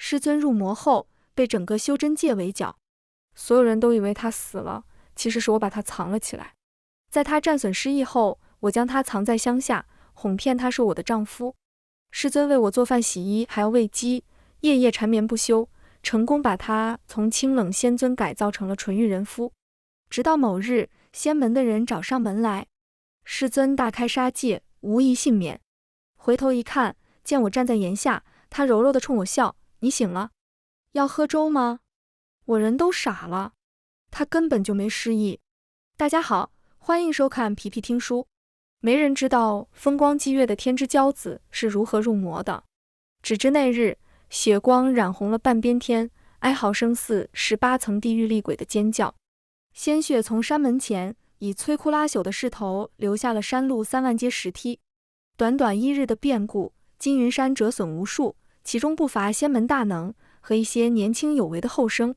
师尊入魔后，被整个修真界围剿，所有人都以为他死了，其实是我把他藏了起来。在他战损失忆后，我将他藏在乡下，哄骗他是我的丈夫。师尊为我做饭洗衣，还要喂鸡，夜夜缠绵不休，成功把他从清冷仙尊改造成了纯欲人夫。直到某日，仙门的人找上门来，师尊大开杀戒，无一幸免。回头一看，见我站在檐下，他柔柔地冲我笑：“你醒了，要喝粥吗？”我人都傻了，他根本就没失忆。大家好，欢迎收看皮皮听书。没人知道风光霁月的天之骄子是如何入魔的，只知那日血光染红了半边天，哀嚎声似18层地狱厉鬼的尖叫。鲜血从山门前以摧枯拉朽的势头留下了山路3万阶石梯。短短1日的变故，金云山折损无数，其中不乏仙门大能和一些年轻有为的后生。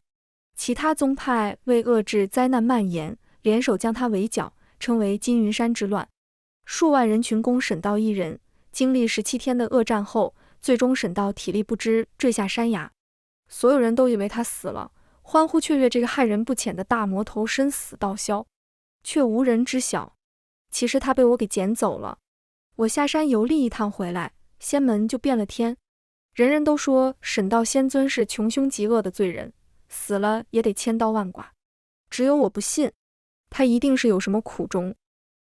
其他宗派为遏制灾难蔓延，联手将他围剿，称为金云山之乱。数万人群攻沈道一人，经历17天的恶战后，最终沈道体力不支，坠下山崖。所有人都以为他死了，欢呼雀跃这个害人不浅的大魔头身死道消，却无人知晓，其实他被我给捡走了。我下山游历一趟回来，仙门就变了天。人人都说沈道仙尊是穷凶极恶的罪人，死了也得千刀万剐。只有我不信，他一定是有什么苦衷。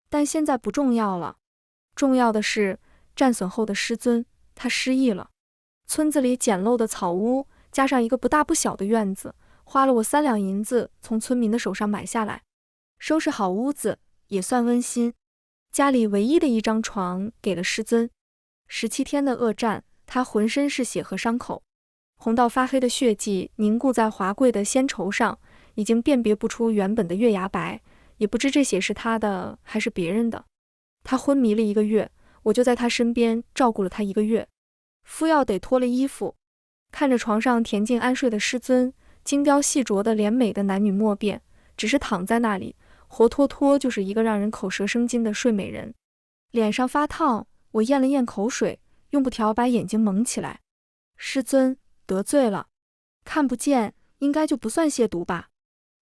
但现在不重要了，重要的是战损后的师尊，他失忆了。村子里简陋的草屋，加上一个不大不小的院子，花了我3两银子从村民的手上买下来。收拾好屋子，也算温馨。家里唯一的一张床给了师尊。17天的恶战，他浑身是血和伤口，红到发黑的血迹凝固在华贵的仙绸上，已经辨别不出原本的月牙白，也不知这血是他的还是别人的。他昏迷了1个月，我就在他身边照顾了他1个月。敷药得脱了衣服，看着床上恬静安睡的师尊，精雕细琢的脸美的男女莫辨，只是躺在那里，活脱脱就是一个让人口舌生津的睡美人。脸上发烫，我咽了咽口水，用布条把眼睛蒙起来。师尊得罪了，看不见应该就不算亵渎吧，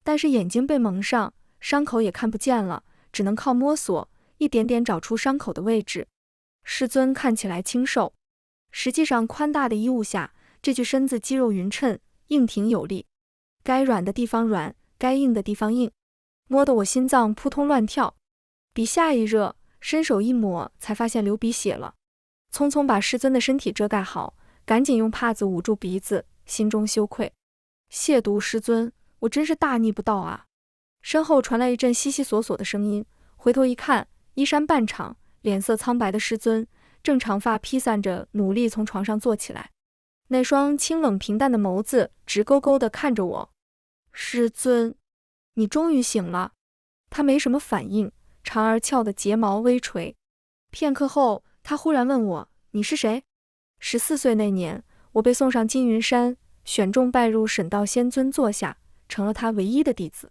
但是眼睛被蒙上，伤口也看不见了，只能靠摸索一点点找出伤口的位置。师尊看起来清瘦，实际上宽大的衣物下，这具身子肌肉匀称，硬挺有力，该软的地方软，该硬的地方硬，摸得我心脏扑通乱跳。笔下一热，伸手一抹，才发现流鼻血了。匆匆把师尊的身体遮盖好，赶紧用帕子捂住鼻子，心中羞愧。亵渎师尊，我真是大逆不道啊！身后传来一阵悉悉索索的声音，回头一看，衣衫半敞，脸色苍白的师尊，正长发披散着，努力从床上坐起来。那双清冷平淡的眸子直勾勾地看着我。师尊，你终于醒了。他没什么反应，长而翘的睫毛微垂。片刻后，他忽然问我：“你是谁？”14岁那年，我被送上金云山，选中拜入沈道仙尊座下，成了他唯一的弟子。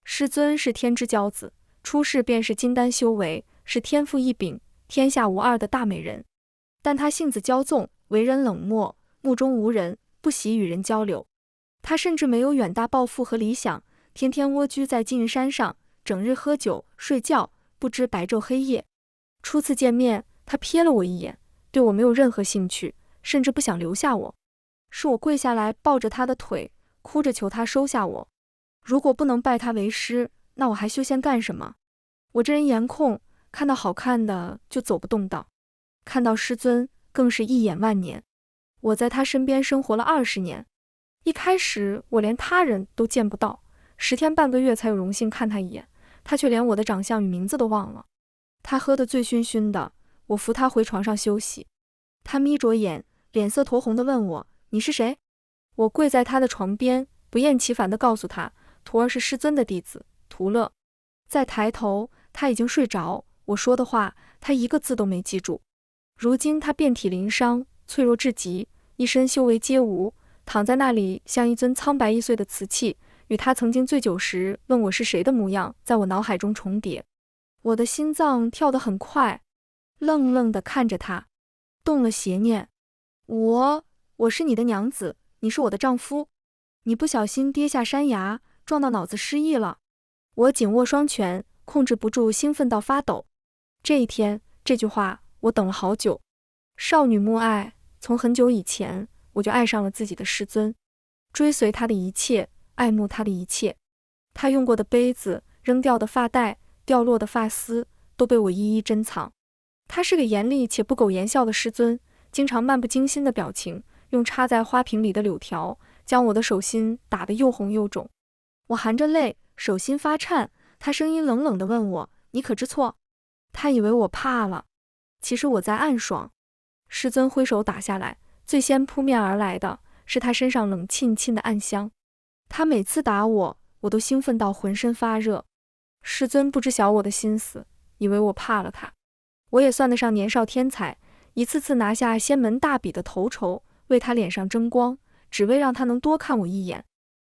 师尊是天之骄子，出世便是金丹修为，是天赋异禀，天下无二的大美人。但他性子骄纵，为人冷漠，目中无人，不喜与人交流。他甚至没有远大抱负和理想，天天蜗居在金云山上，整日喝酒睡觉，不知白昼黑夜。初次见面，他瞥了我一眼，对我没有任何兴趣，甚至不想留下我。是我跪下来抱着他的腿，哭着求他收下我。如果不能拜他为师，那我还修仙干什么？我这人颜控，看到好看的就走不动道，看到师尊更是一眼万年。我在他身边生活了20年，一开始我连他人都见不到，10天半个月才有荣幸看他一眼，他却连我的长相与名字都忘了。他喝得醉醺醺的，我扶他回床上休息。他眯着眼，脸色酡红地问我：“你是谁？”我跪在他的床边，不厌其烦地告诉他，徒儿是师尊的弟子，图乐。再抬头，他已经睡着，我说的话，他一个字都没记住。如今他遍体鳞伤，脆弱至极，一身修为皆无，躺在那里像一尊苍白易碎的瓷器，与他曾经醉酒时问我是谁的模样，在我脑海中重叠。我的心脏跳得很快，愣愣地看着他，动了邪念。我是你的娘子，你是我的丈夫，你不小心跌下山崖，撞到脑子失忆了。我紧握双拳，控制不住兴奋到发抖。这一天，这句话我等了好久。少女慕爱，从很久以前我就爱上了自己的师尊，追随他的一切，爱慕他的一切。他用过的杯子，扔掉的发带，掉落的发丝，都被我一一珍藏。他是个严厉且不苟言笑的师尊，经常漫不经心的表情，用插在花瓶里的柳条将我的手心打得又红又肿。我含着泪，手心发颤，他声音冷冷地问我：“你可知错？”他以为我怕了，其实我在暗爽。师尊挥手打下来，最先扑面而来的是他身上冷沁沁的暗香。他每次打我，我都兴奋到浑身发热。师尊不知晓我的心思，以为我怕了他。我也算得上年少天才，一次次拿下仙门大比的头筹，为他脸上争光，只为让他能多看我一眼。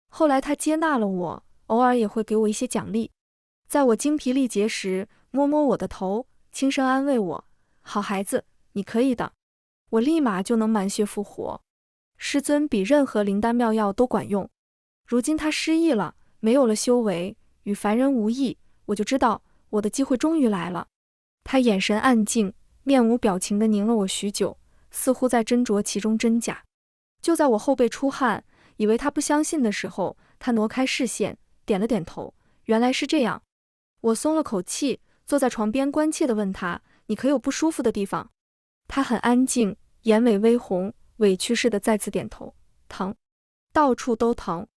后来他接纳了我，偶尔也会给我一些奖励。在我精疲力竭时，摸摸我的头，轻声安慰我：“好孩子，你可以的。”我立马就能满血复活。师尊比任何灵丹妙药都管用。如今他失忆了，没有了修为，与凡人无异，我就知道我的机会终于来了。他眼神暗静，面无表情地凝了我许久，似乎在斟酌其中真假。就在我后背出汗，以为他不相信的时候，他挪开视线，点了点头，原来是这样。我松了口气，坐在床边关切地问他：“你可有不舒服的地方？”他很安静，眼尾微红，委屈似的再次点头：“疼，到处都疼。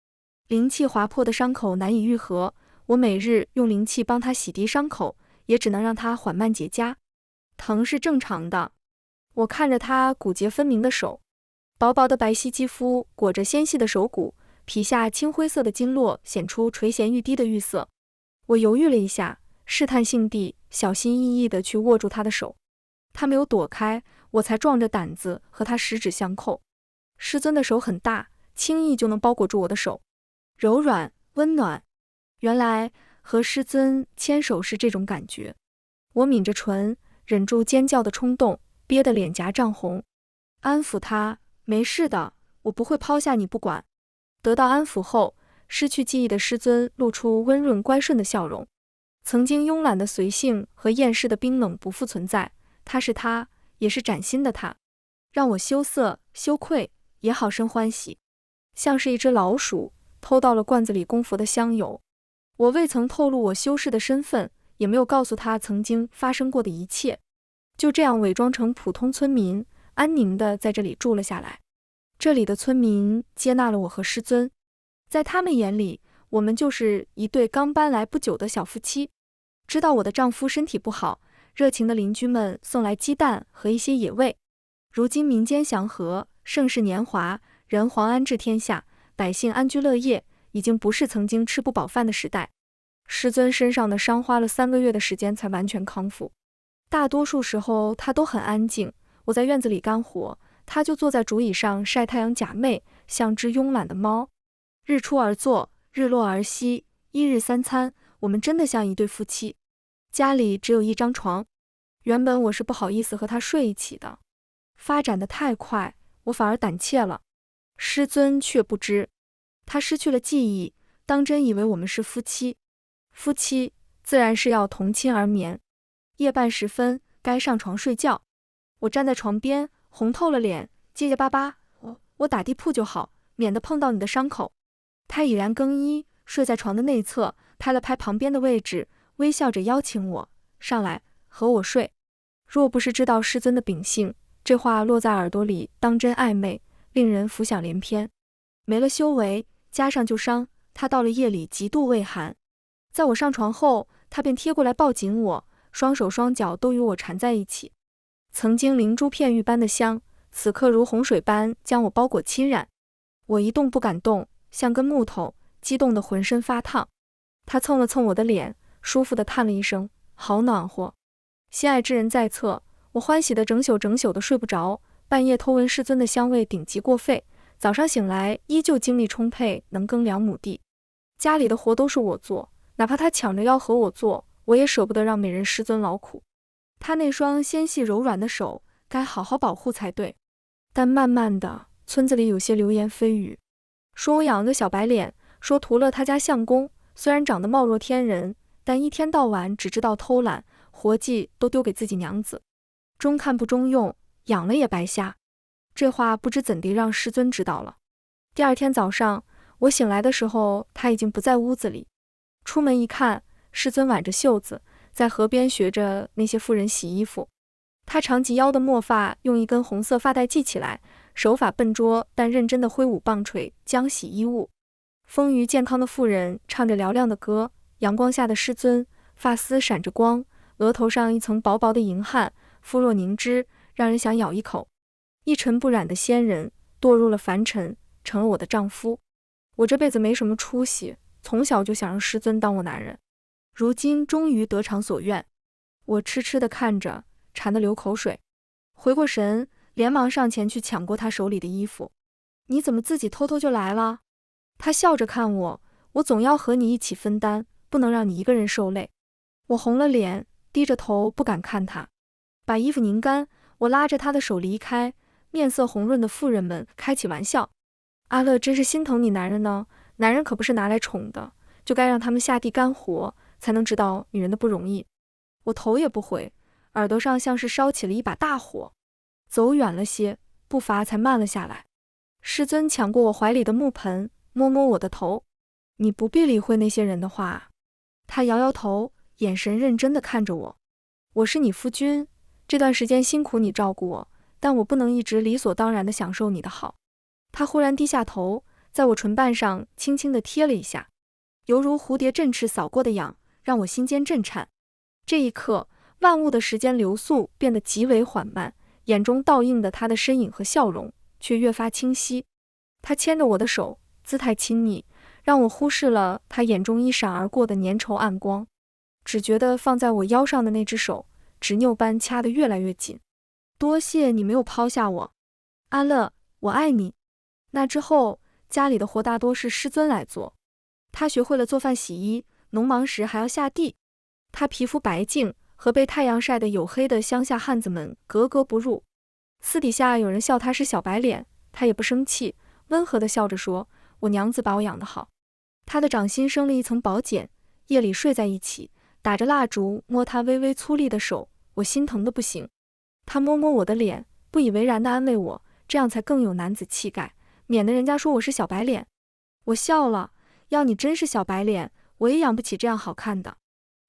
灵气划破的伤口难以愈合，我每日用灵气帮他洗涤伤口，也只能让他缓慢结痂。疼是正常的。”我看着他骨节分明的手，薄薄的白皙肌肤裹着纤细的手骨，皮下青灰色的经络显出垂涎欲滴的玉色。我犹豫了一下，试探性地小心翼翼地去握住他的手。他没有躲开，我才壮着胆子和他十指相扣。师尊的手很大，轻易就能包裹住我的手，柔软温暖。原来和师尊牵手是这种感觉。我抿着唇，忍住尖叫的冲动，憋得脸颊涨红。安抚他：“没事的，我不会抛下你不管。”得到安抚后，失去记忆的师尊露出温润乖顺的笑容。曾经慵懒的随性和厌世的冰冷不复存在，他是他，也是崭新的他，让我羞涩羞愧，也好生欢喜。像是一只老鼠偷到了罐子里供佛的香油。我未曾透露我修士的身份，也没有告诉他曾经发生过的一切，就这样伪装成普通村民，安宁地在这里住了下来。这里的村民接纳了我和师尊，在他们眼里，我们就是一对刚搬来不久的小夫妻。知道我的丈夫身体不好，热情的邻居们送来鸡蛋和一些野味。如今民间祥和，盛世年华，人皇安治天下，百姓安居乐业，已经不是曾经吃不饱饭的时代。师尊身上的伤花了3个月的时间才完全康复，大多数时候他都很安静。我在院子里干活，他就坐在竹椅上晒太阳假寐，像只慵懒的猫。日出而作，日落而息，1日3餐，我们真的像一对夫妻。家里只有一张床，原本我是不好意思和他睡一起的，发展得太快，我反而胆怯了。师尊却不知，他失去了记忆，当真以为我们是夫妻。夫妻自然是要同寝而眠。夜半时分，该上床睡觉。我站在床边，红透了脸，结结巴巴：“我打地铺就好，免得碰到你的伤口。”他已然更衣，睡在床的内侧，拍了拍旁边的位置，微笑着邀请我上来和我睡。若不是知道师尊的秉性，这话落在耳朵里当真暧昧，令人浮想联翩。没了修为，加上旧伤，他到了夜里极度畏寒。在我上床后，他便贴过来抱紧我，双手双脚都与我缠在一起。曾经灵珠片玉般的香，此刻如洪水般将我包裹侵染。我一动不敢动，像根木头，激动得浑身发烫。他蹭了蹭我的脸，舒服地叹了一声：“好暖和。”心爱之人在侧，我欢喜得整宿的睡不着，半夜偷闻师尊的香味顶级过肺，早上醒来依旧精力充沛，能耕2亩地。家里的活都是我做，哪怕他抢着要和我做，我也舍不得让美人师尊劳苦。他那双纤细柔软的手，该好好保护才对。但慢慢的，村子里有些流言蜚语，说我养了个小白脸，说屠了他家相公，虽然长得貌若天人，但一天到晚只知道偷懒，活计都丢给自己娘子，中看不中用，养了也白瞎。这话不知怎地让师尊知道了。第二天早上，我醒来的时候，他已经不在屋子里。出门一看，师尊挽着袖子，在河边学着那些妇人洗衣服。他长及腰的墨发用一根红色发带系起来，手法笨拙但认真地挥舞棒槌浆洗衣物。丰腴健康的妇人唱着嘹亮的歌，阳光下的师尊发丝闪着光，额头上一层薄薄的银汗，肤若凝脂，让人想咬一口。一尘不染的仙人堕入了凡尘，成了我的丈夫。我这辈子没什么出息，从小就想让师尊当我男人，如今终于得偿所愿。我痴痴地看着，馋得流口水。回过神，连忙上前去抢过他手里的衣服。你怎么自己偷偷就来了？他笑着看我，我总要和你一起分担，不能让你一个人受累。我红了脸，低着头不敢看他。把衣服拧干，我拉着他的手离开。面色红润的妇人们开起玩笑，阿乐真是心疼你男人呢，男人可不是拿来宠的，就该让他们下地干活，才能知道女人的不容易。我头也不回，耳朵上像是烧起了一把大火。走远了些，步伐才慢了下来。师尊抢过我怀里的木盆，摸摸我的头。你不必理会那些人的话。他摇摇头，眼神认真地看着我。我是你夫君，这段时间辛苦你照顾我，但我不能一直理所当然地享受你的好。他忽然低下头，在我唇瓣上轻轻地贴了一下，犹如蝴蝶振翅扫过的痒，让我心间震颤。这一刻，万物的时间流速变得极为缓慢，眼中倒映的他的身影和笑容却越发清晰。他牵着我的手，姿态亲昵，让我忽视了他眼中一闪而过的粘稠暗光，只觉得放在我腰上的那只手执拗般掐得越来越紧。多谢你没有抛下我，阿乐，我爱你。那之后，家里的活大多是师尊来做。他学会了做饭洗衣，农忙时还要下地。他皮肤白净，和被太阳晒得黝黑的乡下汉子们格格不入。私底下有人笑他是小白脸，他也不生气，温和地笑着说，我娘子把我养得好。他的掌心生了一层薄茧，夜里睡在一起，打着蜡烛摸他微微粗粝的手，我心疼得不行。他摸摸我的脸，不以为然地安慰我，这样才更有男子气概，免得人家说我是小白脸。我笑了，要你真是小白脸，我也养不起这样好看的。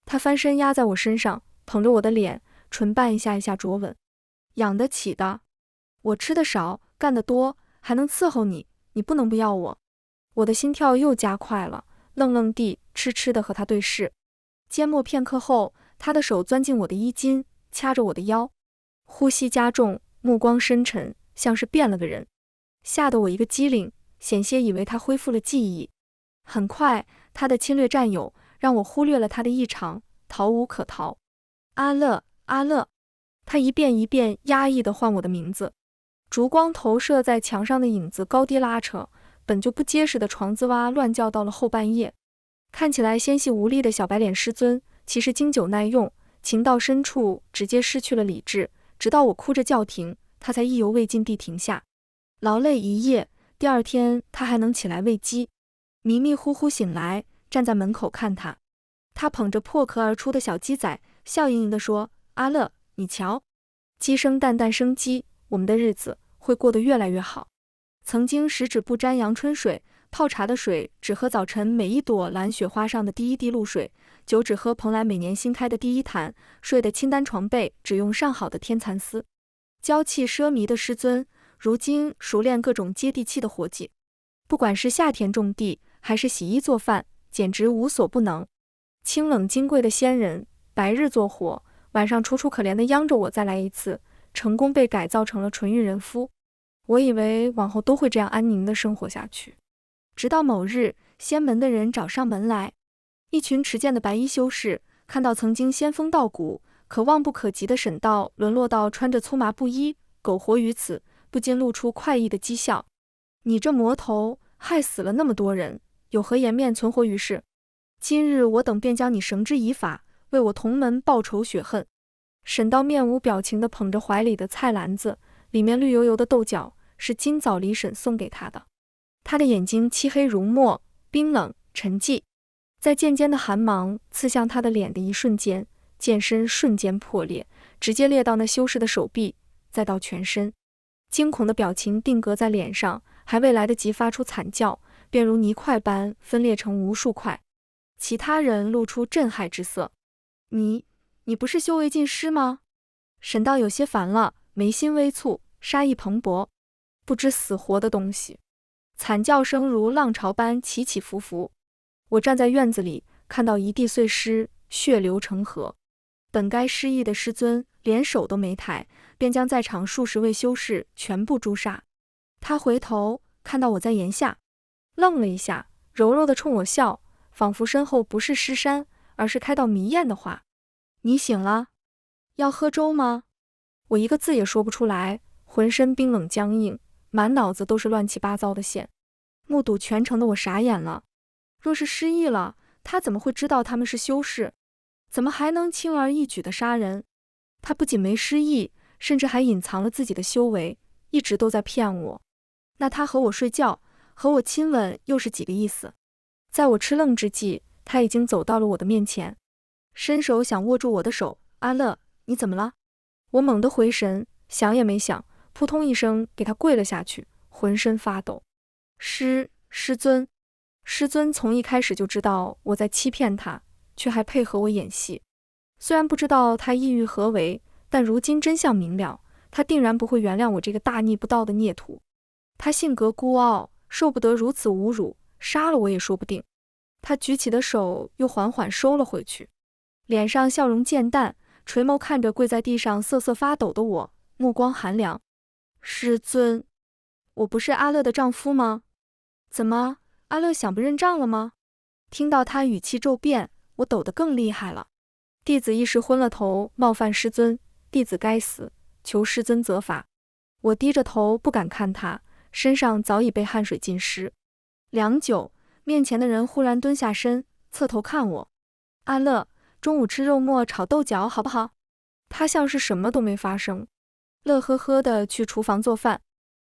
他翻身压在我身上，捧着我的脸，唇瓣一下一下啄吻。养得起的，我吃得少，干得多，还能伺候你，你不能不要我。我的心跳又加快了，愣愣地痴痴地和他对视。缄默片刻后，他的手钻进我的衣襟，掐着我的腰，呼吸加重，目光深沉，像是变了个人，吓得我一个机灵，险些以为他恢复了记忆。很快，他的侵略占有让我忽略了他的异常，逃无可逃。阿乐，阿乐，他一遍一遍压抑地唤我的名字。烛光投射在墙上的影子高低拉扯，本就不结实的床子蛙乱叫到了后半夜。看起来纤细无力的小白脸师尊，其实经久耐用，情到深处直接失去了理智，直到我哭着叫停，他才意犹未尽地停下。劳累一夜，第二天他还能起来喂鸡。迷迷糊糊醒来，站在门口看他。他捧着破壳而出的小鸡仔，笑盈盈地说，阿乐，你瞧，鸡生蛋，蛋生鸡，我们的日子会过得越来越好。曾经十指不沾阳春水，泡茶的水只喝早晨每一朵蓝雪花上的第一滴露水，酒只喝蓬莱每年新开的第一坛，睡得清单床被只用上好的天蚕丝。娇气奢靡的师尊，如今熟练各种接地气的活计，不管是下田种地，还是洗衣做饭，简直无所不能。清冷金贵的仙人，白日做活，晚上楚楚可怜地央着我再来一次，成功被改造成了纯欲人夫。我以为往后都会这样安宁地生活下去。直到某日，仙门的人找上门来，一群持剑的白衣修士看到曾经仙风道骨、可望不可及的沈道沦落到穿着粗麻布衣，苟活于此，不禁露出快意的讥笑。你这魔头，害死了那么多人，有何颜面存活于世？今日我等便将你绳之以法，为我同门报仇雪恨。沈道面无表情地捧着怀里的菜篮子，里面绿油油的豆角，是今早李婶送给他的。他的眼睛漆黑如墨，冰冷沉寂，在渐渐的寒芒刺向他的脸的一瞬间，剑身瞬间破裂，直接裂到那修士的手臂，再到全身。惊恐的表情定格在脸上，还未来得及发出惨叫，便如泥块般分裂成无数块。其他人露出震撼之色。你不是修为尽失吗？沈道有些烦了，眉心微蹙，杀意蓬勃。不知死活的东西！惨叫声如浪潮般起起伏伏。我站在院子里，看到一地碎尸，血流成河。本该失忆的师尊连手都没抬，便将在场数十位修士全部诛杀。他回头看到我在檐下，愣了一下，柔柔地冲我笑，仿佛身后不是尸山，而是开到迷艳的花。你醒了？要喝粥吗？我一个字也说不出来，浑身冰冷僵硬，满脑子都是乱七八糟的线。目睹全程的我傻眼了。若是失忆了，他怎么会知道他们是修士？怎么还能轻而易举地杀人？他不仅没失忆，甚至还隐藏了自己的修为，一直都在骗我。那他和我睡觉，和我亲吻又是几个意思？在我吃愣之际，他已经走到了我的面前，伸手想握住我的手。阿乐，你怎么了？我猛地回神，想也没想，扑通一声给他跪了下去，浑身发抖。师尊。师尊从一开始就知道我在欺骗他，却还配合我演戏。虽然不知道他意欲何为，但如今真相明了，他定然不会原谅我这个大逆不道的孽徒。他性格孤傲，受不得如此侮辱，杀了我也说不定。他举起的手又缓缓收了回去，脸上笑容渐淡，垂眸看着跪在地上瑟瑟发抖的我，目光寒凉。师尊，我不是阿乐的丈夫吗？怎么，阿乐想不认账了吗？听到他语气骤变，我抖得更厉害了。弟子一时昏了头，冒犯师尊，弟子该死，求师尊责罚。我低着头不敢看他，身上早已被汗水浸湿。良久，面前的人忽然蹲下身，侧头看我。阿乐，中午吃肉末炒豆角好不好？他像是什么都没发生，乐呵呵地去厨房做饭。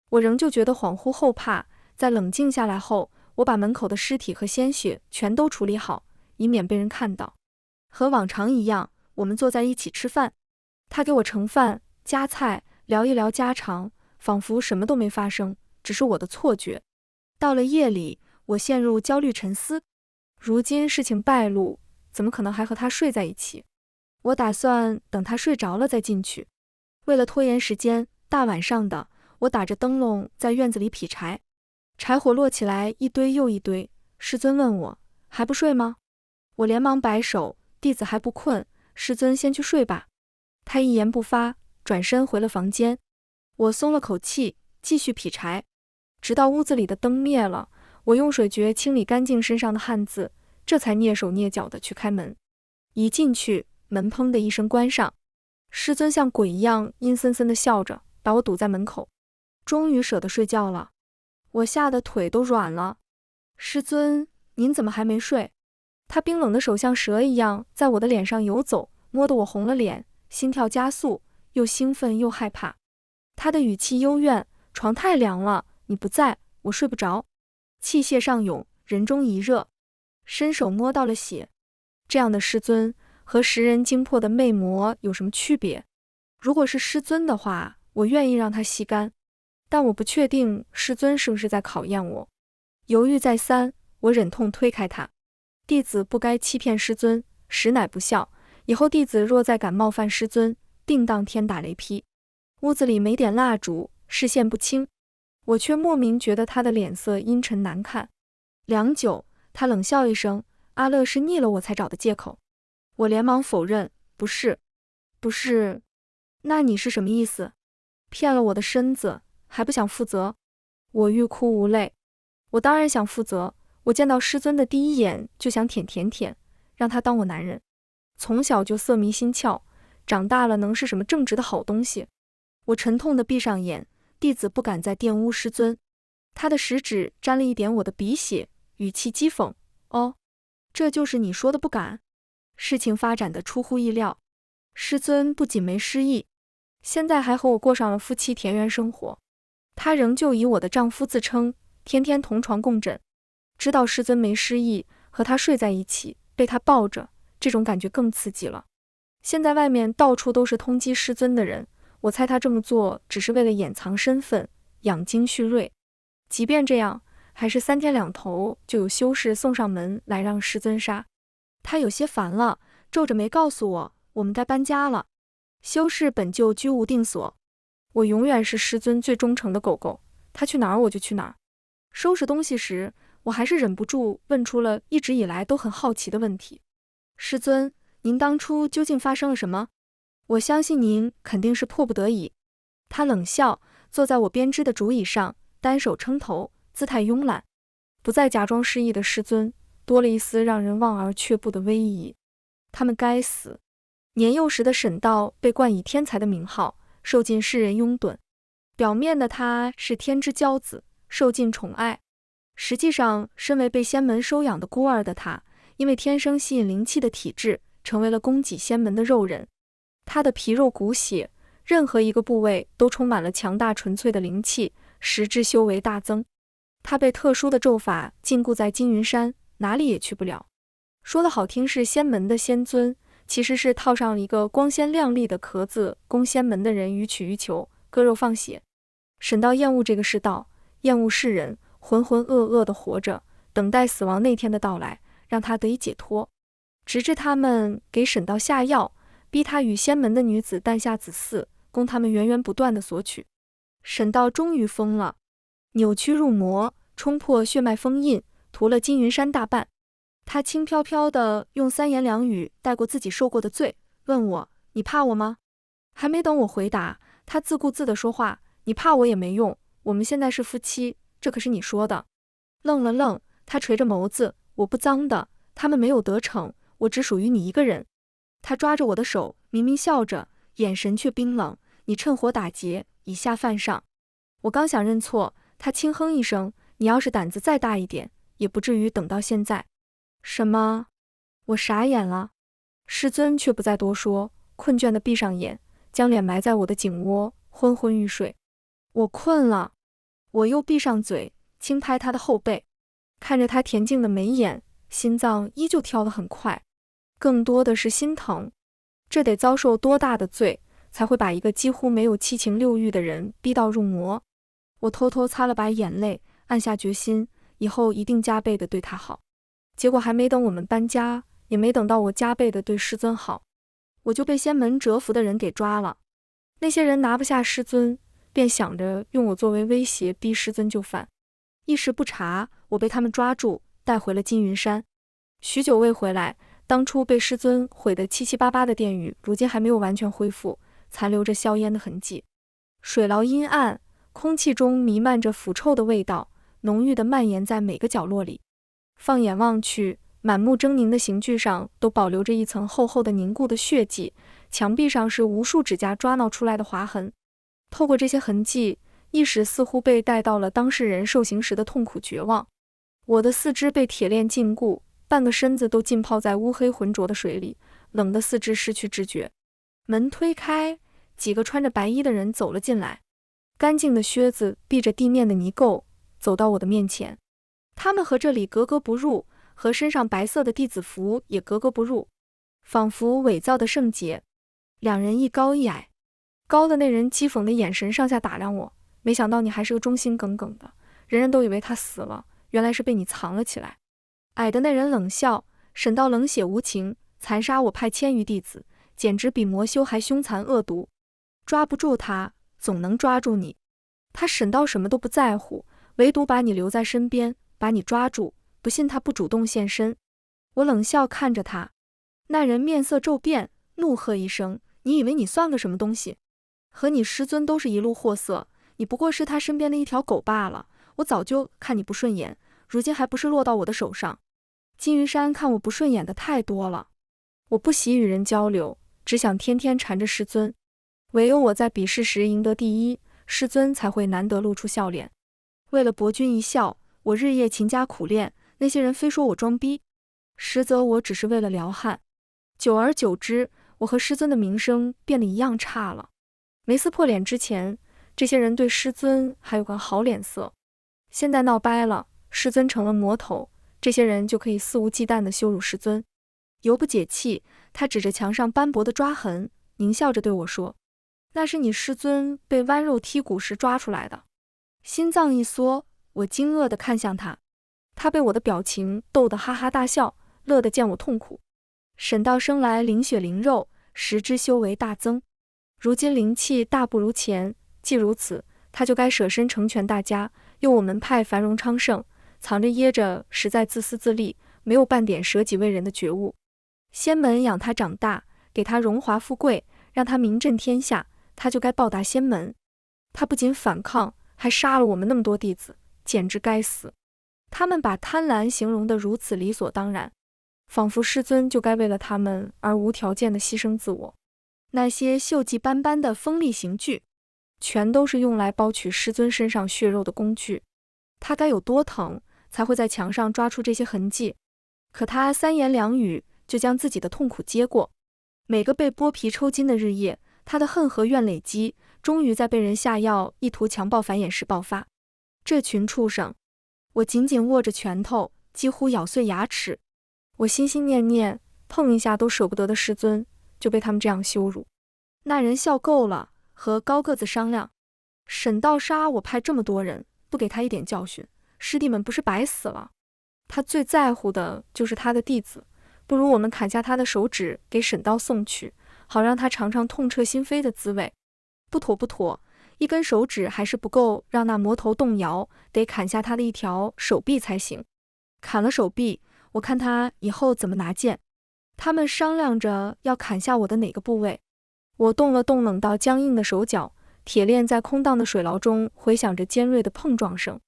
我仍旧觉得恍惚后怕，在冷静下来后，我把门口的尸体和鲜血全都处理好，以免被人看到。和往常一样，我们坐在一起吃饭，他给我盛饭夹菜，聊一聊家常，仿佛什么都没发生，只是我的错觉。到了夜里，我陷入焦虑沉思，如今事情败露，怎么可能还和他睡在一起？我打算等他睡着了再进去。为了拖延时间，大晚上的，我打着灯笼在院子里劈柴，柴火落起来一堆又一堆。师尊问我还不睡吗？我连忙摆手，弟子还不困，师尊先去睡吧。他一言不发，转身回了房间。我松了口气，继续劈柴，直到屋子里的灯灭了，我用水诀清理干净身上的汗渍，这才蹑手蹑脚地去开门。一进去，门砰的一声关上。师尊像鬼一样阴森森地笑着，把我堵在门口。终于舍得睡觉了，我吓得腿都软了。师尊，您怎么还没睡？他冰冷的手像蛇一样在我的脸上游走，摸得我红了脸，心跳加速，又兴奋又害怕。他的语气幽怨，床太凉了，你不在，我睡不着。气血上涌，人中一热，伸手摸到了血。这样的师尊和食人精魄的魅魔有什么区别？如果是师尊的话，我愿意让他吸干，但我不确定师尊是不是在考验我。犹豫再三，我忍痛推开他。弟子不该欺骗师尊，实乃不孝，以后弟子若再敢冒犯师尊，定当天打雷劈。屋子里没点蜡烛，视线不清，我却莫名觉得他的脸色阴沉难看。良久，他冷笑一声，阿乐是腻了我才找的借口。我连忙否认，不是。那你是什么意思？骗了我的身子，还不想负责？我欲哭无泪。我当然想负责，我见到师尊的第一眼就想舔，让他当我男人。从小就色迷心窍，长大了能是什么正直的好东西？我沉痛地闭上眼，弟子不敢再玷污师尊。他的食指沾了一点我的鼻血，语气讥讽，哦，这就是你说的不敢？事情发展得出乎意料，师尊不仅没失忆，现在还和我过上了夫妻田园生活。他仍旧以我的丈夫自称，天天同床共枕。知道师尊没失忆，和他睡在一起，被他抱着，这种感觉更刺激了。现在外面到处都是通缉师尊的人，我猜他这么做只是为了掩藏身份，养精蓄锐。即便这样，还是3天2头就有修士送上门来让师尊杀。他有些烦了，皱着眉告诉我们该搬家了。修士本就居无定所，我永远是师尊最忠诚的狗狗，他去哪儿我就去哪儿。收拾东西时，我还是忍不住问出了一直以来都很好奇的问题：师尊，您当初究竟发生了什么？我相信您肯定是迫不得已。他冷笑，坐在我编织的竹椅上，单手撑头，姿态慵懒，不再假装失忆的师尊，多了一丝让人望而却步的威仪。他们该死！年幼时的沈道被冠以天才的名号，受尽世人拥趸。表面的他是天之骄子，受尽宠爱，实际上身为被仙门收养的孤儿的他，因为天生吸引灵气的体质，成为了供给仙门的肉人。他的皮肉骨血，任何一个部位都充满了强大纯粹的灵气，实质修为大增。他被特殊的咒法禁锢在金云山，哪里也去不了。说的好听是仙门的仙尊，其实是套上了一个光鲜亮丽的壳子，供仙门的人予取予求，割肉放血。沈道厌恶这个世道，厌恶世人，浑浑噩噩地活着，等待死亡那天的到来，让他得以解脱。直至他们给沈道下药，逼他与仙门的女子诞下子嗣，供他们源源不断地索取。沈道终于疯了，扭曲入魔，冲破血脉封印，屠了金云山大半。他轻飘飘地用3言2语带过自己受过的罪，问我：你怕我吗？还没等我回答，他自顾自地说话：你怕我也没用，我们现在是夫妻，这可是你说的。愣了愣，他垂着眸子：我不脏的，他们没有得逞，我只属于你一个人。他抓着我的手，明明笑着，眼神却冰冷：你趁火打劫，以下犯上。我刚想认错，他轻哼一声：你要是胆子再大一点，也不至于等到现在。什么？我傻眼了。师尊却不再多说，困倦地闭上眼，将脸埋在我的颈窝，昏昏欲睡。我困了。我又闭上嘴，轻拍他的后背，看着他恬静的眉眼，心脏依旧跳得很快，更多的是心疼。这得遭受多大的罪，才会把一个几乎没有七情六欲的人逼到入魔？我偷偷擦了把眼泪，暗下决心，以后一定加倍地对他好。结果还没等我们搬家，也没等到我加倍地对师尊好，我就被仙门蛰伏的人给抓了。那些人拿不下师尊，便想着用我作为威胁逼师尊就范。一时不察，我被他们抓住，带回了金云山。许久未回来，当初被师尊毁得七七八八的殿宇，如今还没有完全恢复，残留着硝烟的痕迹。水牢阴暗，空气中弥漫着腐臭的味道，浓郁地蔓延在每个角落里。放眼望去，满目狰狞的刑具上都保留着一层厚厚的凝固的血迹，墙壁上是无数指甲抓挠出来的划痕。透过这些痕迹，意识似乎被带到了当事人受刑时的痛苦绝望。我的四肢被铁链禁锢，半个身子都浸泡在乌黑浑浊的水里，冷得四肢失去知觉。门推开，几个穿着白衣的人走了进来，干净的靴子避着地面的泥垢，走到我的面前。他们和这里格格不入，和身上白色的弟子服也格格不入，仿佛伪造的圣洁。两人一高一矮，高的那人讥讽的眼神上下打量我，没想到你还是个忠心耿耿的，人人都以为他死了，原来是被你藏了起来。矮的那人冷笑：沈道冷血无情，残杀我派1000余弟子，简直比魔修还凶残恶毒。抓不住他，总能抓住你。他沈道什么都不在乎，唯独把你留在身边，把你抓住，不信他不主动现身。我冷笑看着他，那人面色骤变，怒喝一声：你以为你算个什么东西？和你师尊都是一路货色，你不过是他身边的一条狗罢了。我早就看你不顺眼，如今还不是落到我的手上。金云山看我不顺眼的太多了，我不喜与人交流，只想天天缠着师尊。唯有我在比试时赢得第一，师尊才会难得露出笑脸。为了博君一笑，我日夜勤加苦练，那些人非说我装逼，实则我只是为了撩汉。久而久之，我和师尊的名声变得一样差了。没撕破脸之前，这些人对师尊还有个好脸色。现在闹掰了，师尊成了魔头，这些人就可以肆无忌惮地羞辱师尊。犹不解气，他指着墙上斑驳的抓痕，狞笑着对我说：“那是你师尊被剜肉剔骨时抓出来的。”心脏一缩，我惊愕地看向他，他被我的表情逗得哈哈大笑，乐得见我痛苦。沈道生来灵血灵肉，时之修为大增，如今灵气大不如前，既如此，他就该舍身成全大家，用我门派繁荣昌盛，藏着掖着，实在自私自利，没有半点舍己为人的觉悟。仙门养他长大，给他荣华富贵，让他名震天下，他就该报答仙门。他不仅反抗，还杀了我们那么多弟子，简直该死。他们把贪婪形容得如此理所当然，仿佛师尊就该为了他们而无条件地牺牲自我。那些锈迹斑斑的锋利刑具，全都是用来剥取师尊身上血肉的工具。他该有多疼，才会在墙上抓出这些痕迹？可他三言两语就将自己的痛苦接过。每个被剥皮抽筋的日夜，他的恨和怨累积，终于在被人下药意图强暴繁衍时爆发。这群畜生！我紧紧握着拳头，几乎咬碎牙齿。我心心念念碰一下都舍不得的师尊，就被他们这样羞辱。那人笑够了，和高个子商量：“沈道杀我派这么多人，不给他一点教训，师弟们不是白死了？他最在乎的就是他的弟子，不如我们砍下他的手指给沈道送去，好让他尝尝痛彻心扉的滋味。”不妥不妥，一根手指还是不够让那魔头动摇，得砍下他的一条手臂才行。砍了手臂，我看他以后怎么拿剑。他们商量着要砍下我的哪个部位。我动了动冷到僵硬的手脚，铁链在空荡的水牢中回响着尖锐的碰撞声。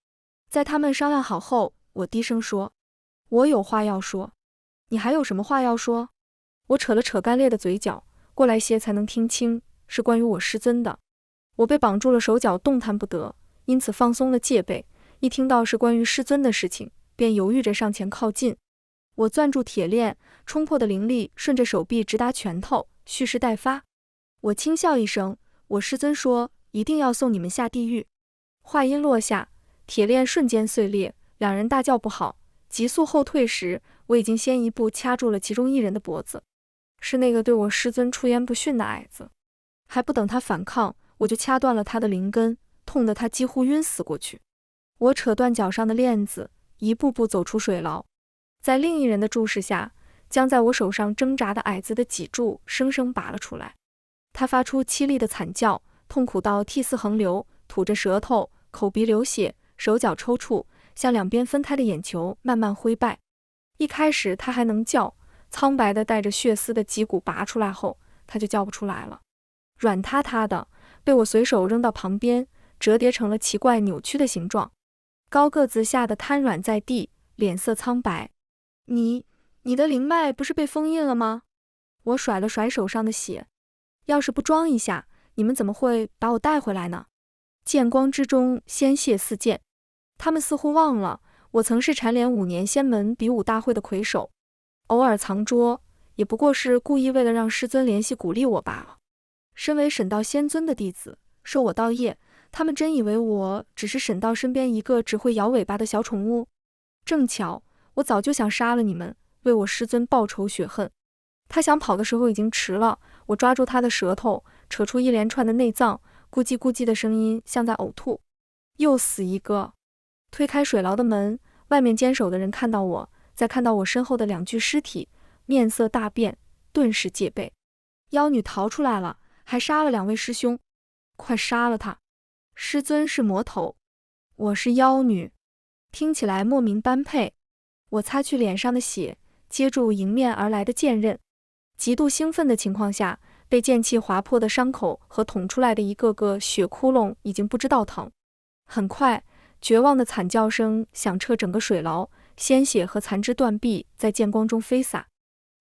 在他们商量好后，我低声说：“我有话要说。”“你还有什么话要说？”我扯了扯干裂的嘴角，过来些才能听清，是关于我师尊的。我被绑住了手脚，动弹不得，因此放松了戒备，一听到是关于师尊的事情，便犹豫着上前靠近。我攥住铁链，冲破的灵力顺着手臂直达拳头，蓄势待发。我轻笑一声：“我师尊说一定要送你们下地狱。”话音落下，铁链瞬间碎裂，两人大叫不好，急速后退时，我已经先一步掐住了其中一人的脖子，是那个对我师尊出言不逊的矮子。还不等他反抗，我就掐断了他的灵根，痛得他几乎晕死过去。我扯断脚上的链子，一步步走出水牢，在另一人的注视下，将在我手上挣扎的矮子的脊柱生生拔了出来。他发出凄厉的惨叫，痛苦到涕泗横流，吐着舌头，口鼻流血，手脚抽搐，向两边分开的眼球慢慢灰败。一开始他还能叫，苍白的带着血丝的脊骨拔出来后，他就叫不出来了。软塌塌的，被我随手扔到旁边，折叠成了奇怪扭曲的形状。高个子吓得瘫软在地，脸色苍白。你的灵脉不是被封印了吗？我甩了甩手上的血。要是不装一下，你们怎么会把我带回来呢？剑光之中，鲜血四溅。他们似乎忘了，我曾是蝉联5年仙门比武大会的魁首，偶尔藏拙，也不过是故意为了让师尊联系鼓励我罢了。身为沈道仙尊的弟子，受我道业，他们真以为我只是沈道身边一个只会摇尾巴的小宠物？正巧，我早就想杀了你们，为我师尊报仇雪恨。他想跑的时候已经迟了，我抓住他的舌头，扯出一连串的内脏，咕叽咕叽的声音像在呕吐。又死一个！推开水牢的门，外面坚守的人看到我，再看到我身后的2具尸体，面色大变，顿时戒备。妖女逃出来了，还杀了2位师兄，快杀了他！师尊是魔头，我是妖女，听起来莫名般配。我擦去脸上的血，接住迎面而来的剑刃。极度兴奋的情况下，被剑气划破的伤口和捅出来的一个个血窟窿已经不知道疼。很快，绝望的惨叫声响彻整个水牢，鲜血和残肢断臂在剑光中飞洒。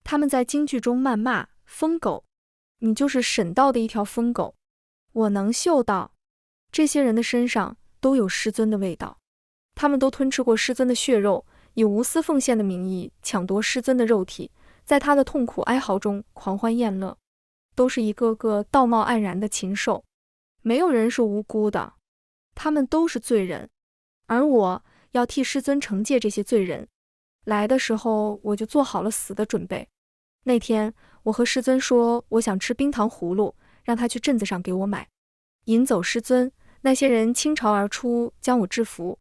他们在惊惧中谩骂：“疯狗，你就是沈道的一条疯狗！”我能嗅到，这些人的身上都有师尊的味道，他们都吞吃过师尊的血肉，以无私奉献的名义抢夺师尊的肉体，在他的痛苦哀嚎中狂欢宴乐，都是一个个道貌岸然的禽兽。没有人是无辜的，他们都是罪人，而我要替师尊惩戒这些罪人。来的时候我就做好了死的准备。那天我和师尊说我想吃冰糖葫芦，让他去镇子上给我买。引走师尊，那些人倾巢而出将我制服，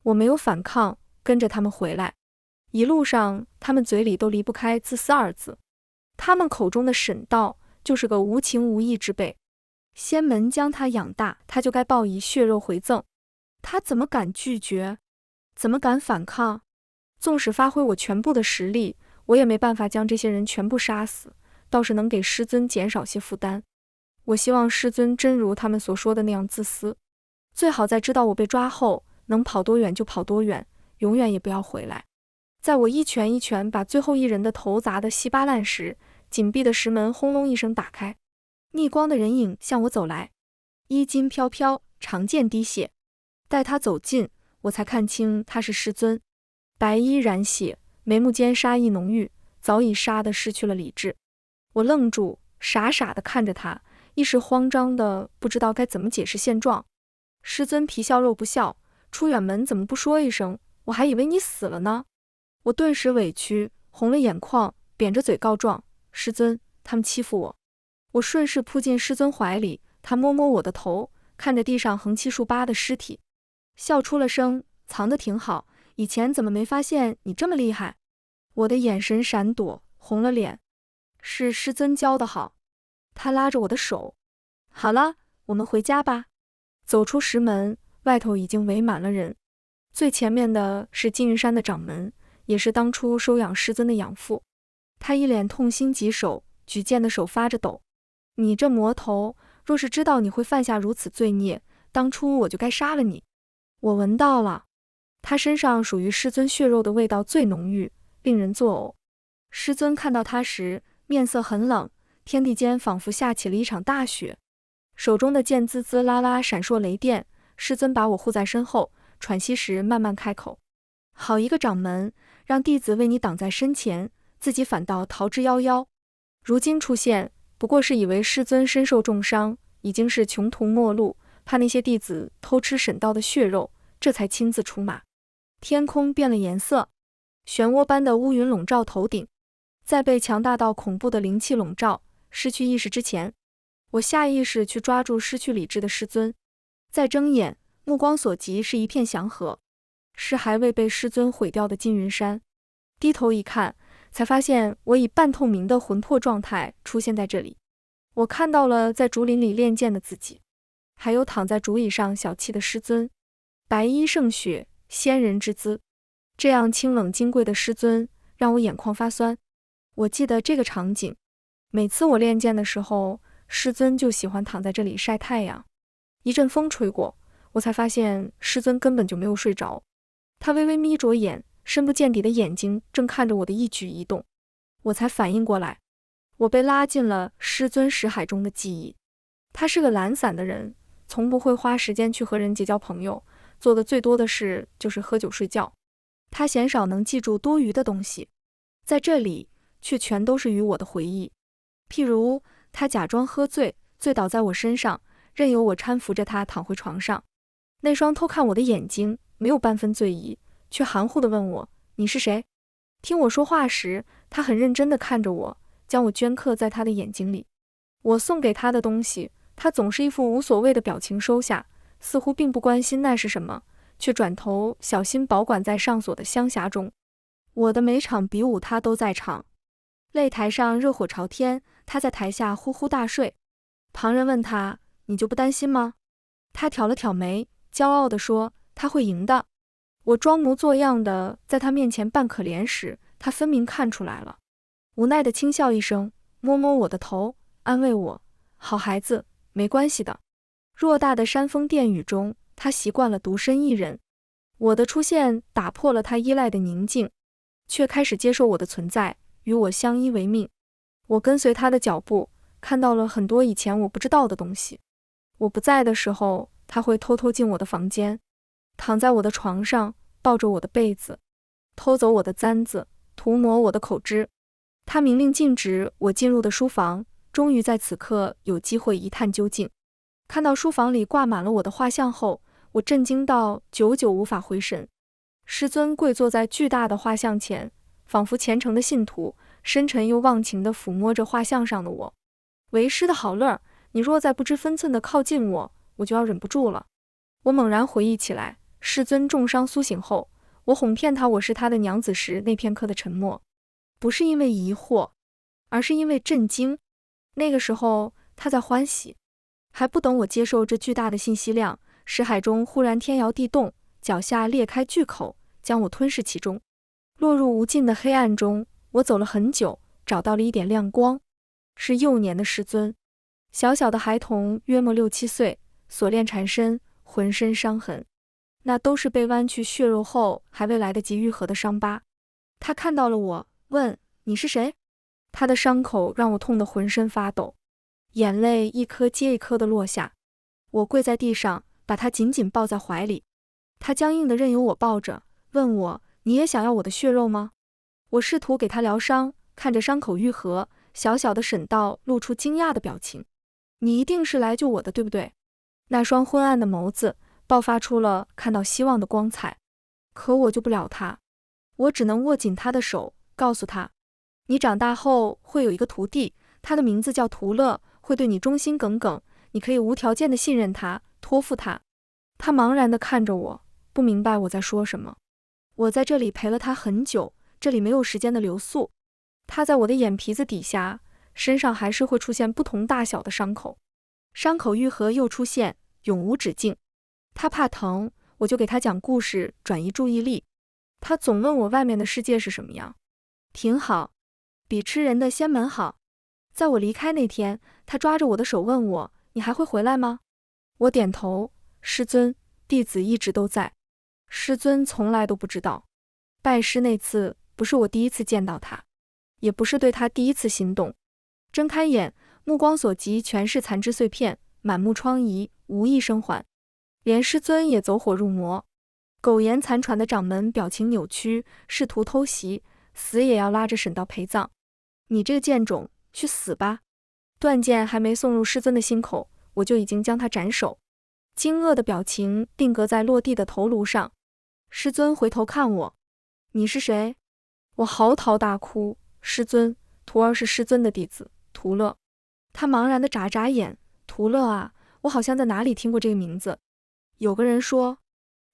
我没有反抗，跟着他们回来。一路上他们嘴里都离不开自私二字，他们口中的沈道就是个无情无义之辈。仙门将他养大，他就该报以血肉回赠，他怎么敢拒绝？怎么敢反抗？纵使发挥我全部的实力，我也没办法将这些人全部杀死，倒是能给师尊减少些负担。我希望师尊真如他们所说的那样自私，最好在知道我被抓后，能跑多远就跑多远，永远也不要回来。在我一拳一拳把最后一人的头砸得稀巴烂时，紧闭的石门轰隆一声打开，逆光的人影向我走来，衣襟飘飘，长剑滴血。待他走近，我才看清他是师尊，白衣染血，眉目间杀意浓郁，早已杀得失去了理智。我愣住，傻傻地看着他，一时慌张的不知道该怎么解释现状。师尊皮笑肉不笑，出远门怎么不说一声？我还以为你死了呢。我顿时委屈，红了眼眶，扁着嘴告状：师尊，他们欺负我。我顺势扑进师尊怀里，他摸摸我的头，看着地上横七竖八的尸体，笑出了声：藏得挺好，以前怎么没发现你这么厉害？我的眼神闪躲，红了脸。是师尊教得好。他拉着我的手：好了，我们回家吧。走出石门，外头已经围满了人，最前面的是金云山的掌门，也是当初收养师尊的养父。他一脸痛心疾首，举剑的手发着抖。你这魔头，若是知道你会犯下如此罪孽，当初我就该杀了你。我闻到了，他身上属于师尊血肉的味道最浓郁，令人作呕。师尊看到他时，面色很冷，天地间仿佛下起了一场大雪，手中的剑滋滋啦啦闪烁雷电。师尊把我护在身后，喘息时慢慢开口：好一个掌门，让弟子为你挡在身前，自己反倒逃之夭夭。如今出现，不过是以为师尊身受重伤，已经是穷途末路，怕那些弟子偷吃沈道的血肉，这才亲自出马。天空变了颜色，漩涡般的乌云笼罩头顶，在被强大到恐怖的灵气笼罩，失去意识之前，我下意识去抓住失去理智的师尊。再睁眼，目光所及是一片祥和，是还未被师尊毁掉的金云山。低头一看，才发现我以半透明的魂魄状态出现在这里。我看到了在竹林里练剑的自己，还有躺在竹椅上小憩的师尊，白衣胜雪，仙人之姿。这样清冷金贵的师尊让我眼眶发酸。我记得这个场景，每次我练剑的时候，师尊就喜欢躺在这里晒太阳。一阵风吹过，我才发现师尊根本就没有睡着，他微微眯着眼，深不见底的眼睛正看着我的一举一动。我才反应过来，我被拉进了师尊识海中的记忆。他是个懒散的人，从不会花时间去和人结交朋友，做的最多的事就是喝酒睡觉。他鲜少能记住多余的东西，在这里却全都是与我的回忆。譬如他假装喝醉，醉倒在我身上，任由我搀扶着他躺回床上。那双偷看我的眼睛没有半分醉意，却含糊地问我：你是谁？听我说话时，他很认真地看着我，将我镌刻在他的眼睛里。我送给他的东西，他总是一副无所谓的表情收下，似乎并不关心那是什么，却转头小心保管在上锁的香匣中。我的每场比武他都在场，擂台上热火朝天，他在台下呼呼大睡。旁人问他：你就不担心吗？他挑了挑眉，骄傲地说：他会赢的。我装模作样的在他面前扮可怜时，他分明看出来了，无奈地轻笑一声，摸摸我的头，安慰我：好孩子，没关系的。偌大的山峰殿宇中，他习惯了独身一人。我的出现打破了他依赖的宁静，却开始接受我的存在，与我相依为命。我跟随他的脚步，看到了很多以前我不知道的东西。我不在的时候，他会偷偷进我的房间，躺在我的床上，抱着我的被子，偷走我的簪子，涂抹我的口脂。他明令禁止我进入的书房，终于在此刻有机会一探究竟。看到书房里挂满了我的画像后，我震惊到久久无法回神。师尊跪坐在巨大的画像前，仿佛虔诚的信徒，深沉又忘情地抚摸着画像上的我。为师的好乐儿，你若再不知分寸地靠近我，我就要忍不住了。我猛然回忆起来，师尊重伤苏醒后，我哄骗他我是他的娘子时那片刻的沉默，不是因为疑惑，而是因为震惊。那个时候他在欢喜，还不等我接受这巨大的信息量，识海中忽然天摇地动，脚下裂开巨口，将我吞噬其中。落入无尽的黑暗中，我走了很久，找到了一点亮光，是幼年的师尊。小小的孩童，约莫6、7岁，锁链缠身，浑身伤痕，那都是被剜去血肉后还未来得及愈合的伤疤。他看到了我，问：你是谁？他的伤口让我痛得浑身发抖，眼泪一颗接一颗地落下。我跪在地上，把他紧紧抱在怀里。他僵硬地任由我抱着，问我：你也想要我的血肉吗？我试图给他疗伤，看着伤口愈合，小小的沈道露出惊讶的表情。你一定是来救我的，对不对？那双昏暗的眸子爆发出了看到希望的光彩。可我救不了他，我只能握紧他的手，告诉他：你长大后会有一个徒弟，他的名字叫图勒，会对你忠心耿耿，你可以无条件的信任他，托付他。他茫然地看着我，不明白我在说什么。我在这里陪了他很久，这里没有时间的流速。他在我的眼皮子底下，身上还是会出现不同大小的伤口，伤口愈合又出现，永无止境。他怕疼，我就给他讲故事，转移注意力。他总问我外面的世界是什么样，挺好，比吃人的仙门好。在我离开那天，他抓着我的手问我：你还会回来吗？我点头：师尊，弟子一直都在。师尊从来都不知道，拜师那次不是我第一次见到他，也不是对他第一次心动。睁开眼，目光所及全是残肢碎片，满目疮痍，无一生还。连师尊也走火入魔，苟延残喘的掌门表情扭曲，试图偷袭，死也要拉着沈道陪葬。你这个贱种，去死吧！断剑还没送入师尊的心口，我就已经将他斩首。惊愕的表情定格在落地的头颅上。师尊回头看我：你是谁？我嚎啕大哭：师尊，徒儿是师尊的弟子，图勒。他茫然地眨眨眼：图勒啊，我好像在哪里听过这个名字。有个人说，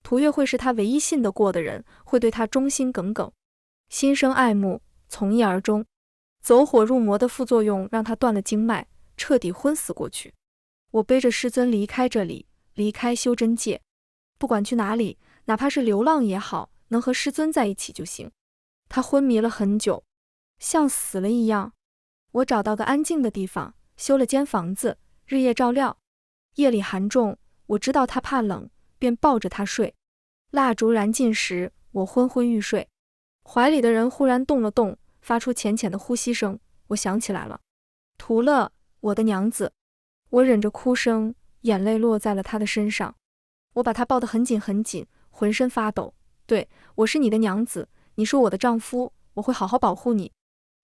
涂月会是他唯一信得过的人，会对他忠心耿耿，心生爱慕，从一而终。走火入魔的副作用让他断了经脉，彻底昏死过去。我背着师尊离开这里，离开修真界，不管去哪里，哪怕是流浪也好，能和师尊在一起就行。他昏迷了很久，像死了一样。我找到个安静的地方，修了间房子，日夜照料。夜里寒重，我知道他怕冷，便抱着他睡。蜡烛燃尽时，我昏昏欲睡，怀里的人忽然动了动，发出浅浅的呼吸声。我想起来了，图勒，我的娘子。我忍着哭声，眼泪落在了他的身上。我把他抱得很紧很紧，浑身发抖。对，我是你的娘子，你是我的丈夫，我会好好保护你。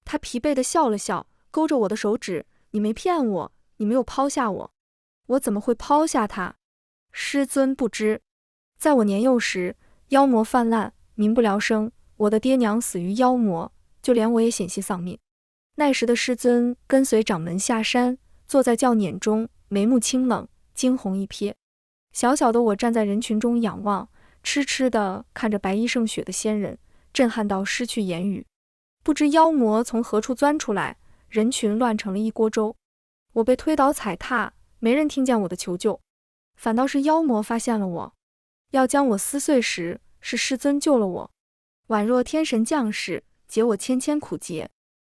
他疲惫地笑了笑，勾着我的手指：你没骗我，你没有抛下我。我怎么会抛下他？师尊不知，在我年幼时，妖魔泛滥，民不聊生，我的爹娘死于妖魔，就连我也险些丧命。那时的师尊跟随掌门下山，坐在轿辇中，眉目清冷，惊鸿一瞥。小小的我站在人群中仰望，痴痴地看着白衣胜雪的仙人，震撼到失去言语。不知妖魔从何处钻出来，人群乱成了一锅粥。我被推倒踩踏，没人听见我的求救，反倒是妖魔发现了我，要将我撕碎时，是师尊救了我，宛若天神降世，解我千千苦结。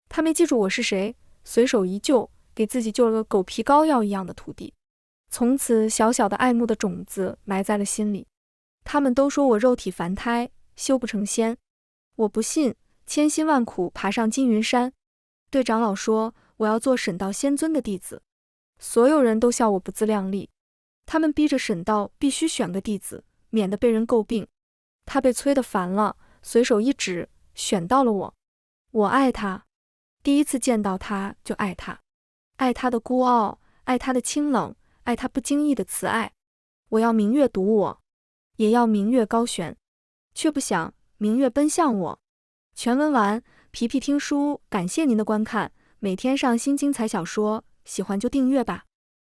他没记住我是谁，随手一救，给自己救了个狗皮膏药一样的徒弟。从此小小的爱慕的种子埋在了心里。他们都说我肉体凡胎，修不成仙。我不信，千辛万苦爬上金云山，对长老说我要做沈道仙尊的弟子。所有人都笑我不自量力，他们逼着沈道必须选个弟子，免得被人诟病。他被催得烦了，随手一指，选到了我。我爱他，第一次见到他就爱他，爱他的孤傲，爱他的清冷，爱他不经意的慈爱。我要明月睹我，也要明月高悬，却不想明月奔向我。全文完，皮皮听书，感谢您的观看，每天上新精彩小说，喜欢就订阅吧。